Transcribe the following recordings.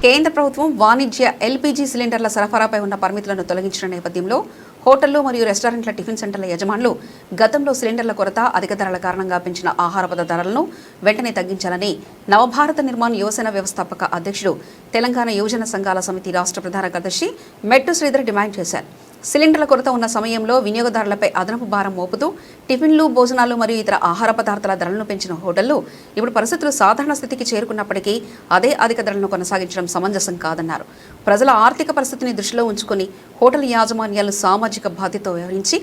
కేంద్ర ప్రభుత్వం వాణిజ్య ఎల్పీజీ సిలిండర్ల సరఫరాపై ఉన్న పరిమితులను తొలగించిన నేపథ్యంలో హోటళ్లు మరియు రెస్టారెంట్ల టిఫిన్ సెంటర్ల యజమానులు గతంలో సిలిండర్ల కొరత అధిక ధరల కారణంగా పెంచిన ఆహార పదార్థాలను వెంటనే తగ్గించాలని నవభారత నిర్మాణ్ యువసేన వ్యవస్థాపక అధ్యక్షుడు తెలంగాణ యువజన సంఘాల సమితి రాష్ట్ర ప్రధాన కార్యదర్శి మెట్టు శ్రీధర్ డిమాండ్ చేశారు. సిలిండర్ల కొరత ఉన్న సమయంలో వినియోగదారులపై అదనపు భారం మోపుతూ టిఫిన్లు, భోజనాలు మరియు ఇతర ఆహార పదార్థాల ధరలను పెంచిన హోటళ్లు ఇప్పుడు పరిస్థితులు సాధారణ స్థితికి చేరుకున్నప్పటికీ అదే అధిక ధరలను కొనసాగించడం సమంజసం కాదన్నారు. ప్రజల ఆర్థిక పరిస్థితిని దృష్టిలో ఉంచుకుని హోటల్ యాజమాన్యాలు సామాజిక బాధ్యత వహించి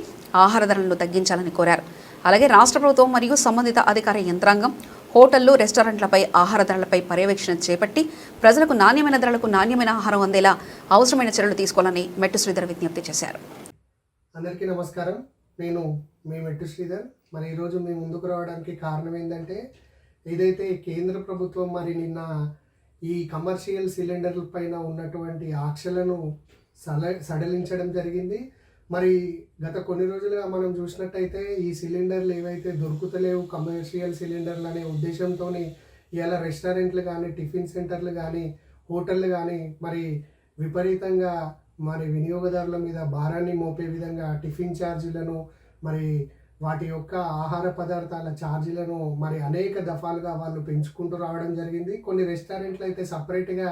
ఆహార ధరలను తగ్గించాలని కోరారు. అలాగే రాష్ట్ర ప్రభుత్వం మరియు సంబంధిత అధికార యంత్రాంగం హోటళ్లు, రెస్టారెంట్లపై ఆహార ధరలపై పర్యవేక్షణ చేపట్టి ప్రజలకు నాణ్యమైన ధరలకు నాణ్యమైన ఆహారం అందేలా అవసరమైన చర్యలు తీసుకోవాలని మెట్టు శ్రీధర్ విజ్ఞప్తి చేశారు. అందరికీ నమస్కారం. నేను మీ మెట్టు శ్రీధర్. మరి ఈరోజు మీ ముందుకు రావడానికి కారణం ఏంటంటే, ఏదైతే కేంద్ర ప్రభుత్వం మరి నిన్న ఈ కమర్షియల్ సిలిండర్ల పైన ఉన్నటువంటి ఆంక్షలను సడలించడం జరిగింది. మరి గత కొన్ని రోజులుగా మనం చూసినట్టయితే ఈ సిలిండర్లు ఏవైతే దొరుకుతలేవు కమర్షియల్ సిలిండర్లు అనే ఉద్దేశంతో ఇలా రెస్టారెంట్లు కానీ, టిఫిన్ సెంటర్లు కానీ, హోటళ్ళు కానీ మరి విపరీతంగా మరి వినియోగదారుల మీద భారాన్ని మోపే విధంగా టిఫిన్ ఛార్జీలను, మరి వాటి యొక్క ఆహార పదార్థాల ఛార్జీలను మరి అనేక దఫాలుగా వాళ్ళు పెంచుకుంటూ రావడం జరిగింది. కొన్ని రెస్టారెంట్లు అయితే సపరేట్గా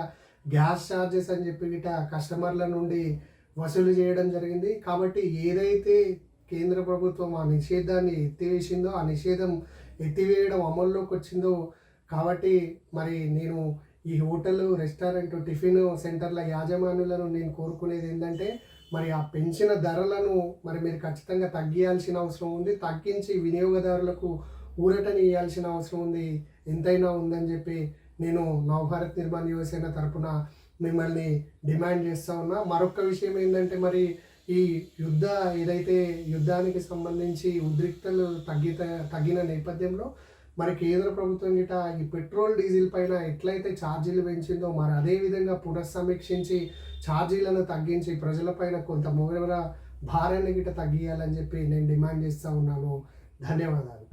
గ్యాస్ ఛార్జెస్ అని చెప్పి గిట కస్టమర్ల నుండి వసూలు చేయడం జరిగింది. కాబట్టి ఏదైతే కేంద్ర ప్రభుత్వం ఆ నిషేధాన్ని ఎత్తివేసిందో, ఆ నిషేధం ఎత్తివేయడం అమల్లోకి వచ్చిందో, కాబట్టి మరి నేను ఈ హోటల్, రెస్టారెంట్, టిఫిన్ సెంటర్ల యాజమాన్యులను నేను కోరుకునేది ఏంటంటే, మరి ఆ పెంచిన ధరలను మరి మీరు ఖచ్చితంగా తగ్గియాల్సిన అవసరం ఉంది. తగ్గించి వినియోగదారులకు ఊరటని ఇవ్వాల్సిన అవసరం ఉంది, ఎంతైనా ఉందని చెప్పి నేను నవభారత్ నిర్మాణ్ యువసేన తరపున మిమ్మల్ని డిమాండ్ చేస్తూ ఉన్నా. మరొక విషయం ఏంటంటే, మరి ఈ ఏదైతే యుద్ధానికి సంబంధించి ఉద్రిక్తలు తగ్గిన నేపథ్యంలో మరి కేంద్ర ప్రభుత్వం గిట ఈ పెట్రోల్, డీజిల్ పైన ఎట్లయితే ఛార్జీలు పెంచిందో మరి అదేవిధంగా పునఃసమీక్షించి ఛార్జీలను తగ్గించి ప్రజలపైన కొంత భారాన్ని గిట తగ్గియాలని చెప్పి నేను డిమాండ్ చేస్తూ ఉన్నాను. ధన్యవాదాలు.